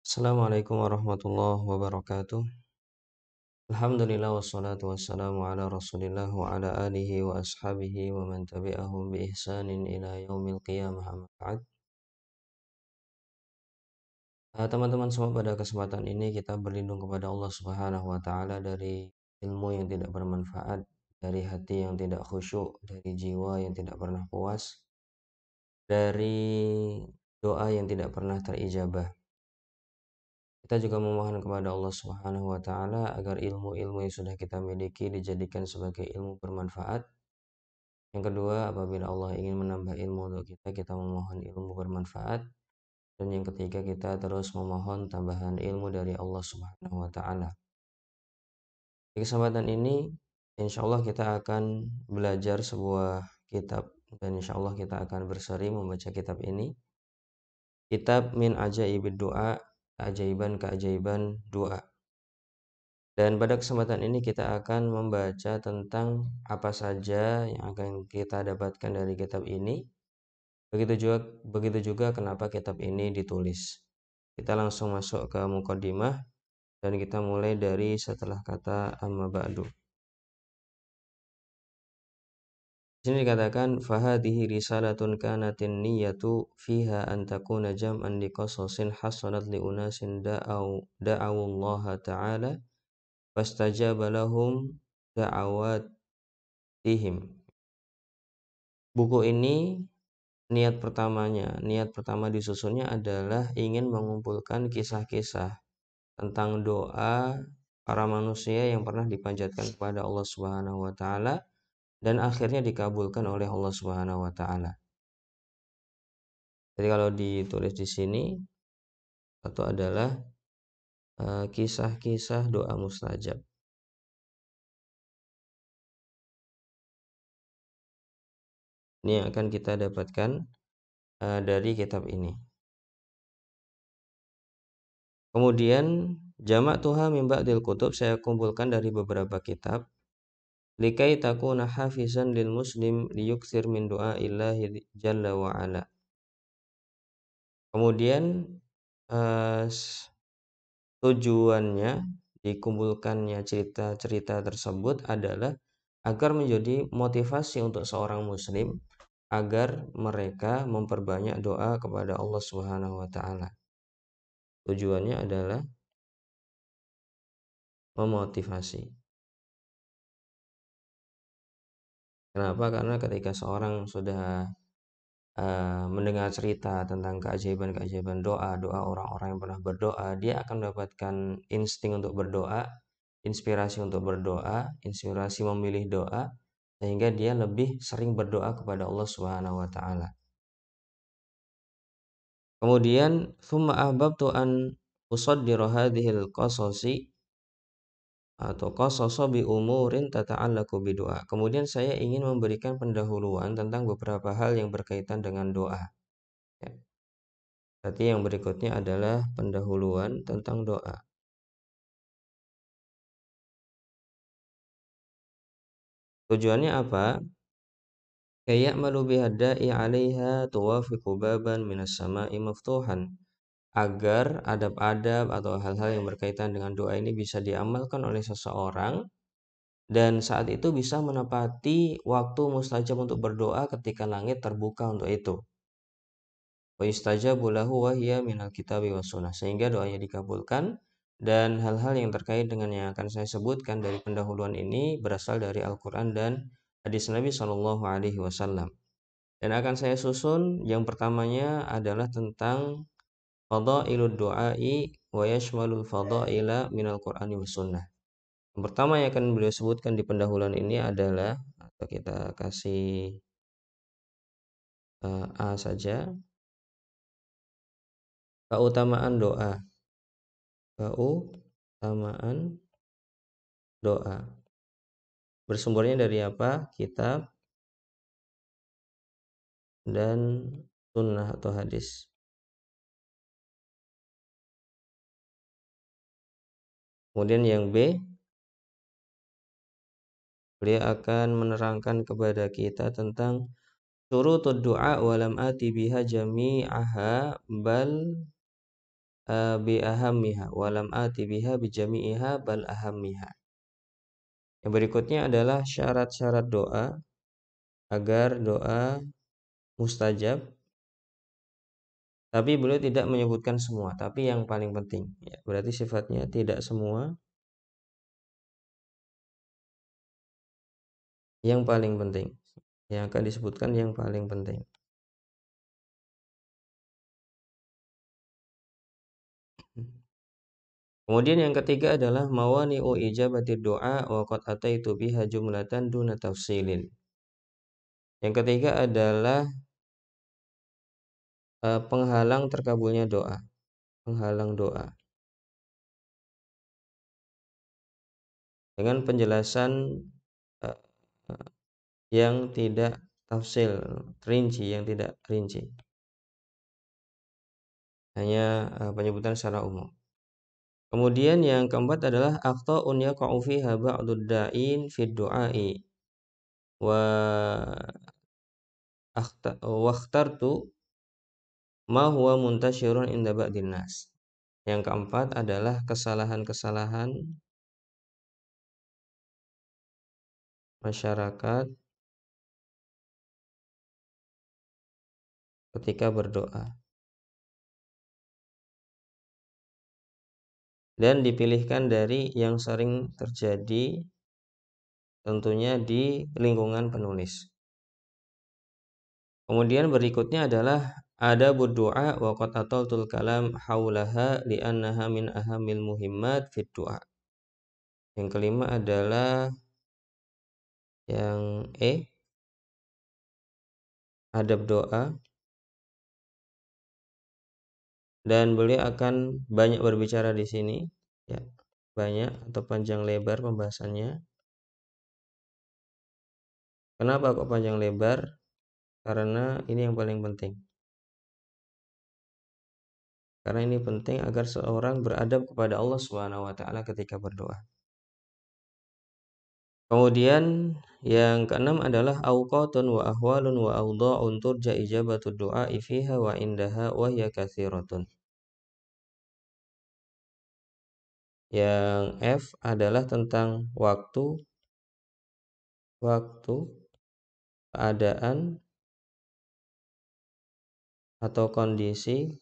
Assalamualaikum warahmatullahi wabarakatuh. Alhamdulillah wassalatu wassalamu ala Rasulillah wa ala alihi wa ashabihi wa man tabi'ahum bi ihsanin ila yaumil qiyamah amma ba'd. Teman-teman semua, pada kesempatan ini kita berlindung kepada Allah Subhanahu wa taala dari ilmu yang tidak bermanfaat, dari hati yang tidak khusyuk, dari jiwa yang tidak pernah puas, dari doa yang tidak pernah terijabah. Kita juga memohon kepada Allah Subhanahu wa taala agar ilmu-ilmu yang sudah kita miliki dijadikan sebagai ilmu bermanfaat. Yang kedua, apabila Allah ingin menambah ilmu untuk kita, kita memohon ilmu bermanfaat. Dan yang ketiga, kita terus memohon tambahan ilmu dari Allah Subhanahu wa taala. Di kesempatan ini, insya Allah kita akan belajar sebuah kitab, dan insya Allah kita akan berseri membaca kitab ini. Kitab Min Ajaibid Doa, keajaiban-keajaiban doa. Dan pada kesempatan ini kita akan membaca tentang apa saja yang akan kita dapatkan dari kitab ini. Begitu juga kenapa kitab ini ditulis. Kita langsung masuk ke muqaddimah dan kita mulai dari setelah kata amma ba'du. Di sini dikatakan fahadihi risalatun kanatin niyatu fiha an takuna jam'an liqasasin hasanat li unasin da'awu Allah ta'ala fastajaba lahum da'awatihim. Buku ini niat pertama disusunnya adalah ingin mengumpulkan kisah-kisah tentang doa para manusia yang pernah dipanjatkan kepada Allah Subhanahu wa taala dan akhirnya dikabulkan oleh Allah Subhanahu wa taala. Jadi kalau ditulis di sini itu adalah kisah-kisah doa mustajab. Ini yang akan kita dapatkan dari kitab ini. Kemudian jamak tuha min ba'dil kutub, saya kumpulkan dari beberapa kitab. Likai takuna hafizan lil muslim liyukthir min doa illahi jalla wa ala. Kemudian tujuannya dikumpulkannya cerita-cerita tersebut adalah agar menjadi motivasi untuk seorang muslim agar mereka memperbanyak doa kepada Allah Subhanahu wa taala. Tujuannya adalah memotivasi. Kenapa? Karena ketika seorang sudah mendengar cerita tentang keajaiban-keajaiban doa orang-orang yang pernah berdoa, dia akan mendapatkan insting untuk berdoa, inspirasi untuk berdoa, inspirasi memilih doa, sehingga dia lebih sering berdoa kepada Allah Subhanahu wa taala. Kemudian thumma ahbabtu an usaddiru hadhil qasasi atau qasasa bi umurin tata'allaqu bi doa. Kemudian saya ingin memberikan pendahuluan tentang beberapa hal yang berkaitan dengan doa. Ya. Berarti yang berikutnya adalah pendahuluan tentang doa. Tujuannya apa? Kayak malu bihadda'i 'alaiha tuwafiqu baban minas sama'i maftuhan. Agar adab-adab atau hal-hal yang berkaitan dengan doa ini bisa diamalkan oleh seseorang dan saat itu bisa menepati waktu mustajab untuk berdoa ketika langit terbuka untuk itu. Wa yustajabu lahu wa hiya minal kitabi was sunnah, sehingga doanya dikabulkan. Dan hal-hal yang terkait dengan yang akan saya sebutkan dari pendahuluan ini berasal dari Al-Quran dan hadis Nabi Shallallahu Alaihi Wasallam. Dan akan saya susun, yang pertamanya adalah tentang fadailud du'ai wa yashmalul fadaila minal Qur'ani was sunnah. Yang pertama yang akan beliau sebutkan di pendahuluan ini adalah, atau kita kasih A saja, keutamaan doa. Keutamaan doa. Bersumbernya dari apa? Kitab dan sunnah atau hadis. Kemudian yang B, beliau akan menerangkan kepada kita tentang syurutud du'a walam ati biha jami'aha bal bi ahammiha wa lam ati biha bi jami'iha bal ahammiha. Yang berikutnya adalah syarat-syarat doa agar doa mustajab, tapi beliau tidak menyebutkan semua, tapi yang paling penting. Ya, berarti sifatnya tidak semua, yang paling penting. Yang akan disebutkan yang paling penting. Kemudian yang ketiga adalah mawani'u ijabati doa wa qad ataitu biha jumlatan duna tafsilin. Yang ketiga adalah penghalang terkabulnya doa, penghalang doa. Dengan penjelasan uh, yang tidak tafsil, rinci, yang tidak rinci. Hanya penyebutan secara umum. Kemudian yang keempat adalah akhta'un yaqa'u fiha ba'dud da'in fid du'ai wa akhtartu ma huwa muntasyirun inda ba'din nas. Yang keempat adalah kesalahan-kesalahan masyarakat ketika berdoa. Dan dipilihkan dari yang sering terjadi tentunya di lingkungan penulis. Kemudian berikutnya adalah ada berdoa wa qad ataltul kalam haulaha li'annaha min ahamil muhimmat fid du'a. Yang kelima adalah yang adab doa, dan beliau akan banyak berbicara di sini, ya, banyak atau panjang lebar pembahasannya. Kenapa kok panjang lebar? Karena ini yang paling penting. Karena ini penting agar seorang beradab kepada Allah Subhanahu wa taala ketika berdoa. Kemudian yang keenam adalah auqatun wa ahwalun wa awdha'un turja ijabatud du'a fiha wa indaha wa hiya katsiratun. Yang F adalah tentang waktu, keadaan atau kondisi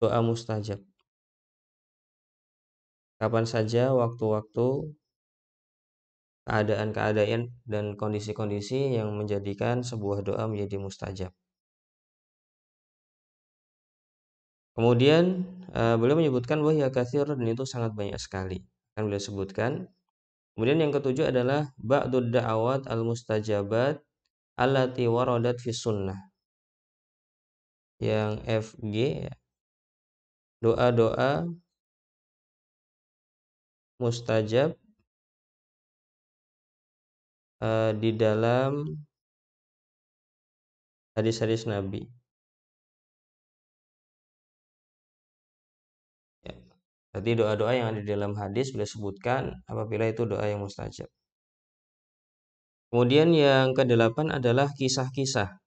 doa mustajab. Kapan saja waktu-waktu, keadaan-keadaan dan kondisi-kondisi yang menjadikan sebuah doa menjadi mustajab. Kemudian beliau menyebutkan wahya katsir, dan itu sangat banyak sekali. Akan beliau sebutkan. Kemudian yang ketujuh adalah ba'dud da'awat al-mustajabat allati waradat fi sunnah. Yang FG, doa-doa mustajab di dalam hadis-hadis Nabi. Ya. Berarti doa-doa yang ada di dalam hadis beliau sebutkan apabila itu doa yang mustajab. Kemudian yang kedelapan adalah kisah-kisah.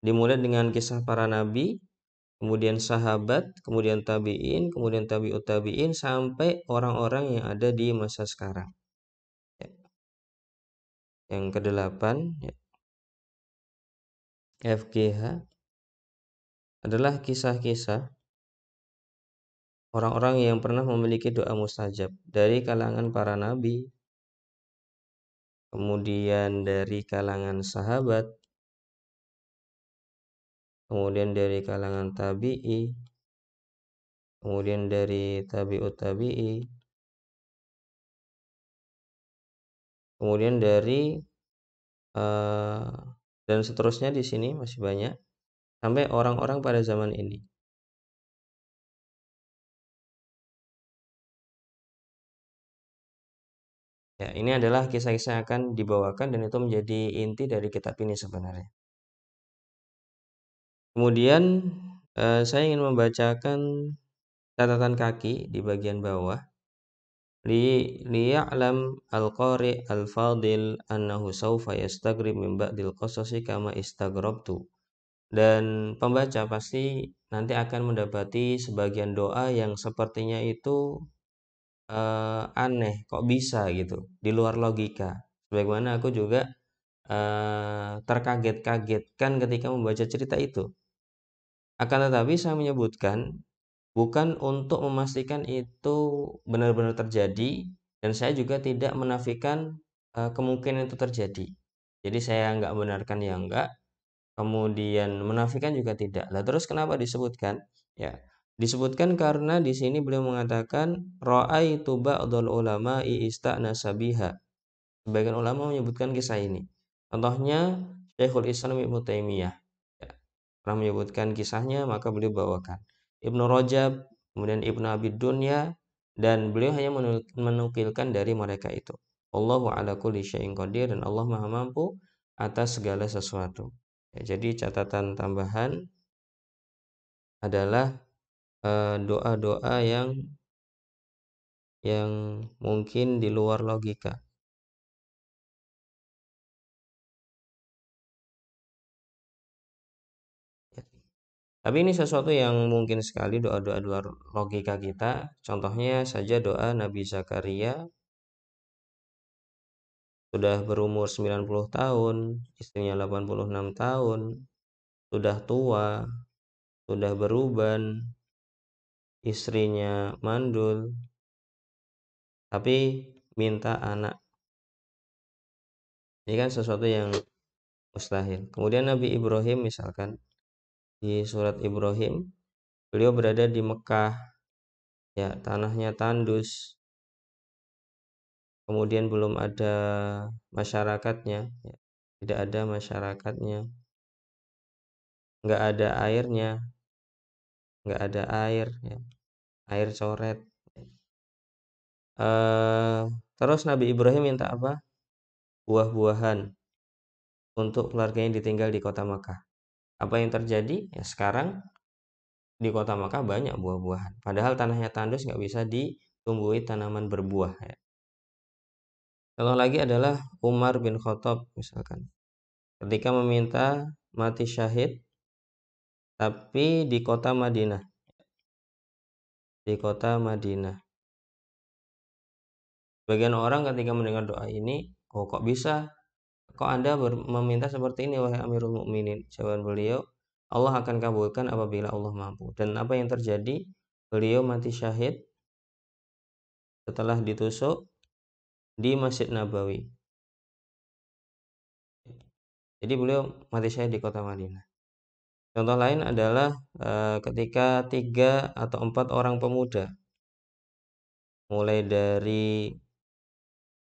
Dimulai dengan kisah para nabi, kemudian sahabat, kemudian tabi'in, kemudian tabi'ut tabi'in, sampai orang-orang yang ada di masa sekarang. Ya. Yang kedelapan, ya, FGH, adalah kisah-kisah orang-orang yang pernah memiliki doa mustajab dari kalangan para nabi, kemudian dari kalangan sahabat, kemudian dari kalangan tabi'i, kemudian dari tabi'ut tabi'i, kemudian dari dan seterusnya di sini masih banyak sampai orang-orang pada zaman ini. Ya, ini adalah kisah-kisah yang akan dibawakan dan itu menjadi inti dari kitab ini sebenarnya. Kemudian saya ingin membacakan catatan kaki di bagian bawah. Liya'lam al-qari al-fadil annahu sawfa yastagrib min ba'dil qasasi kama istagrabtu Dan pembaca pasti nanti akan mendapati sebagian doa yang sepertinya itu aneh, kok bisa gitu, di luar logika. Sebagaimana aku juga terkaget-kagetkan ketika membaca cerita itu. Akan tetapi saya menyebutkan bukan untuk memastikan itu benar-benar terjadi dan saya juga tidak menafikan kemungkinan itu terjadi. Jadi saya nggak membenarkan yang enggak, kemudian menafikan juga tidak. Lah terus kenapa disebutkan? Ya, disebutkan karena di sini beliau mengatakan ra'aitu ba'dul ulama'i ista'nasa biha. Sebagian ulama menyebutkan kisah ini. Contohnya Syekhul Islam Ibnu Taimiyah. Ya, pernah menyebutkan kisahnya maka beliau bawakan. Ibnu Rajab, kemudian Ibnu Abi Dunya, dan beliau hanya menukilkan dari mereka itu. Allahu ala kulli syai'in qadir, dan Allah Maha mampu atas segala sesuatu. Ya, jadi catatan tambahan adalah doa-doa yang mungkin di luar logika. Ya. Tapi ini sesuatu yang mungkin sekali doa-doa luar logika kita. Contohnya saja doa Nabi Zakaria, sudah berumur 90 tahun, istrinya 86 tahun, sudah tua, sudah beruban, istrinya mandul, tapi minta anak. Ini kan sesuatu yang mustahil. Kemudian Nabi Ibrahim misalkan di surat Ibrahim, beliau berada di Mekah, ya tanahnya tandus, kemudian belum ada masyarakatnya, ya, tidak ada masyarakatnya, nggak ada airnya, nggak ada air, ya, air coret. Eh, Terus Nabi Ibrahim minta apa? Buah-buahan untuk keluarganya yang ditinggal di kota Makkah. Apa yang terjadi? Ya sekarang di kota Makkah banyak buah-buahan. Padahal tanahnya tandus nggak bisa ditumbuhi tanaman berbuah. Ya. Contoh lagi adalah Umar bin Khattab misalkan. Ketika meminta mati syahid, tapi di kota Madinah. Di kota Madinah. Bagian orang ketika mendengar doa ini, oh kok bisa? Kok Anda meminta seperti ini wahai Amirul Mukminin? Jawaban beliau, Allah akan kabulkan apabila Allah mampu. Dan apa yang terjadi? Beliau mati syahid setelah ditusuk di Masjid Nabawi. Jadi beliau mati syahid di kota Madinah. Contoh lain adalah ketika 3 atau 4 orang pemuda, mulai dari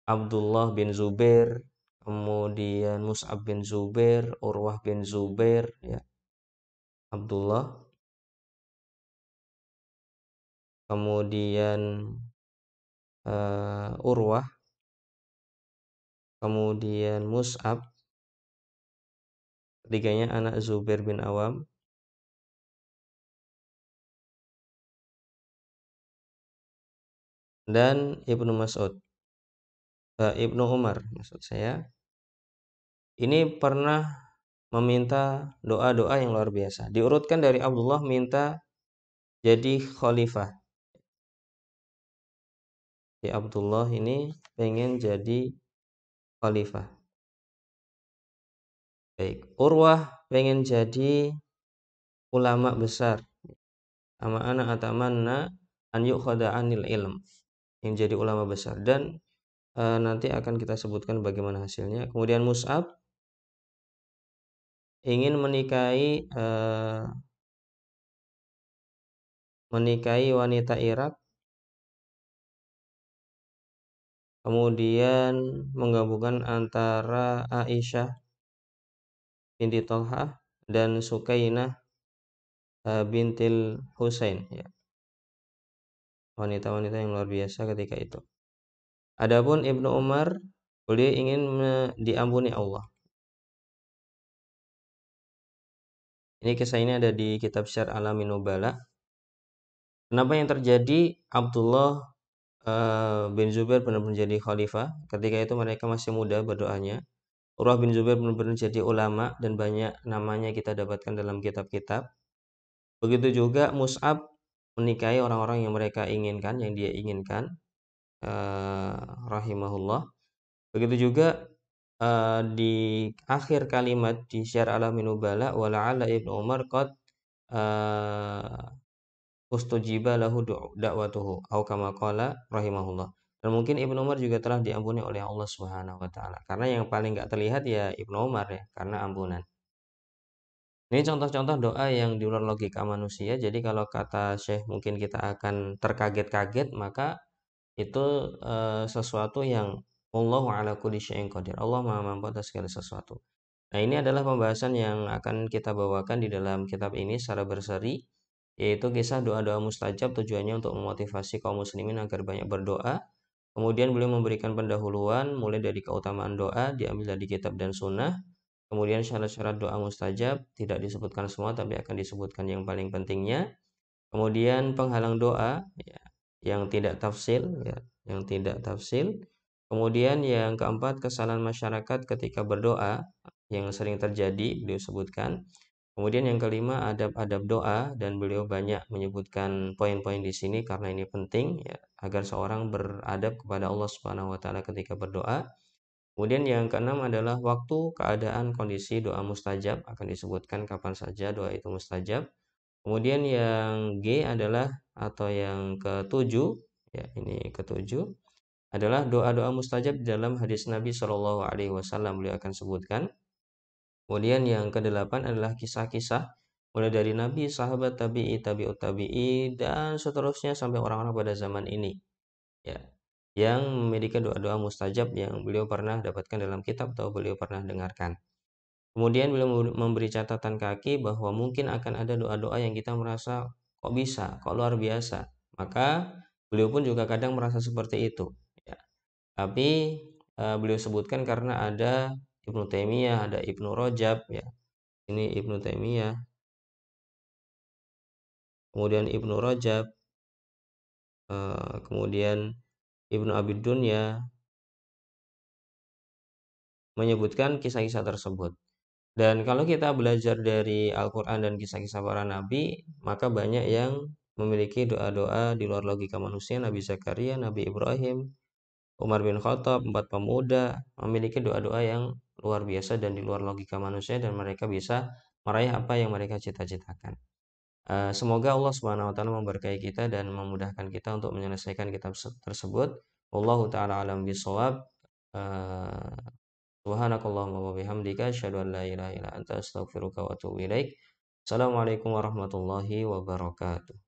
Abdullah bin Zubair, kemudian Mus'ab bin Zubair, Urwah bin Zubair, ya, Abdullah, kemudian Urwah, kemudian Mus'ab, ketiganya anak Zubair bin Awam, dan Ibnu Mas'ud, Ibnu Umar maksud saya, ini pernah meminta doa-doa yang luar biasa. Diurutkan dari Abdullah minta jadi khalifah. Si Abdullah ini pengen jadi khalifah. Baik, Urwah pengen jadi ulama besar. Ama ana atamanna an yukhada anil ilm. Yang jadi ulama besar, dan nanti akan kita sebutkan bagaimana hasilnya. Kemudian Mus'ab ingin menikahi wanita Irak, kemudian menggabungkan antara Aisyah binti Thalhah dan Sukainah bintil Husain, ya. Wanita-wanita yang luar biasa ketika itu. Adapun Ibnu Umar, beliau ingin diampuni Allah. Ini kisah ini ada di kitab Syar Alamin Nubala. Kenapa yang terjadi? Abdullah bin Zubair benar-benar menjadi khalifah. Ketika itu mereka masih muda berdoanya. Urwah bin Zubair benar-benar jadi ulama dan banyak namanya kita dapatkan dalam kitab-kitab. Begitu juga Mus'ab menikahi orang-orang yang mereka inginkan, yang dia inginkan, eh, rahimahullah. Begitu juga di akhir kalimat di Syiar Alamin Nubala, wala'alla Ibnu Umar qad ustujiba lahu da'watuhu au kama qala rahimahullah. Dan mungkin Ibnu Umar juga telah diampuni oleh Allah Subhanahu wa taala. Karena yang paling nggak terlihat ya Ibnu Umar ya, karena ampunan. Ini contoh-contoh doa yang di luar logika manusia. Jadi kalau kata Syekh mungkin kita akan terkaget-kaget, maka itu sesuatu yang Allahu ala kulli syai'in qadir. Allah Maha mampu atas segala sesuatu. Nah, ini adalah pembahasan yang akan kita bawakan di dalam kitab ini secara berseri, yaitu kisah doa-doa mustajab, tujuannya untuk memotivasi kaum muslimin agar banyak berdoa. Kemudian beliau memberikan pendahuluan mulai dari keutamaan doa diambil dari kitab dan sunnah. Kemudian syarat-syarat doa mustajab tidak disebutkan semua tapi akan disebutkan yang paling pentingnya. Kemudian penghalang doa ya, yang tidak tafsil ya, yang tidak tafsil. Kemudian yang keempat, kesalahan masyarakat ketika berdoa yang sering terjadi beliau sebutkan. Kemudian yang kelima, adab-adab doa dan beliau banyak menyebutkan poin-poin di sini karena ini penting ya agar seorang beradab kepada Allah Subhanahu wa taala ketika berdoa. Kemudian yang keenam adalah waktu, keadaan, kondisi doa mustajab akan disebutkan kapan saja doa itu mustajab. Kemudian yang G adalah atau yang ketujuh ya ini ketujuh adalah doa-doa mustajab di dalam hadis Nabi Shallallahu Alaihi Wasallam beliau akan sebutkan. Kemudian yang kedelapan adalah kisah-kisah mulai dari Nabi, sahabat, tabi'i, tabi'ut tabi'i dan seterusnya sampai orang-orang pada zaman ini ya yang memiliki doa-doa mustajab yang beliau pernah dapatkan dalam kitab atau beliau pernah dengarkan. Kemudian beliau memberi catatan kaki bahwa mungkin akan ada doa-doa yang kita merasa kok bisa, kok luar biasa. Maka beliau pun juga kadang merasa seperti itu. Ya. Tapi beliau sebutkan karena ada Ibnu Taimiyah, ada Ibnu Rajab, ya. Ini Ibnu Taimiyah, kemudian Ibnu Rajab, kemudian Ibnu Abid Dunya menyebutkan kisah-kisah tersebut. Dan kalau kita belajar dari Al-Quran dan kisah-kisah para nabi, maka banyak yang memiliki doa-doa di luar logika manusia. Nabi Zakaria, Nabi Ibrahim, Umar bin Khattab, empat pemuda memiliki doa-doa yang luar biasa dan di luar logika manusia dan mereka bisa meraih apa yang mereka cita-citakan. Semoga Allah Subhanahu wa taala memberkahi kita dan memudahkan kita untuk menyelesaikan kitab tersebut. Wallahu taala alam bisawab. Subhanakallahumma wa bihamdika asyhadu an la ilaha illa anta astaghfiruka wa atubu ilaik. Assalamualaikum warahmatullahi wabarakatuh.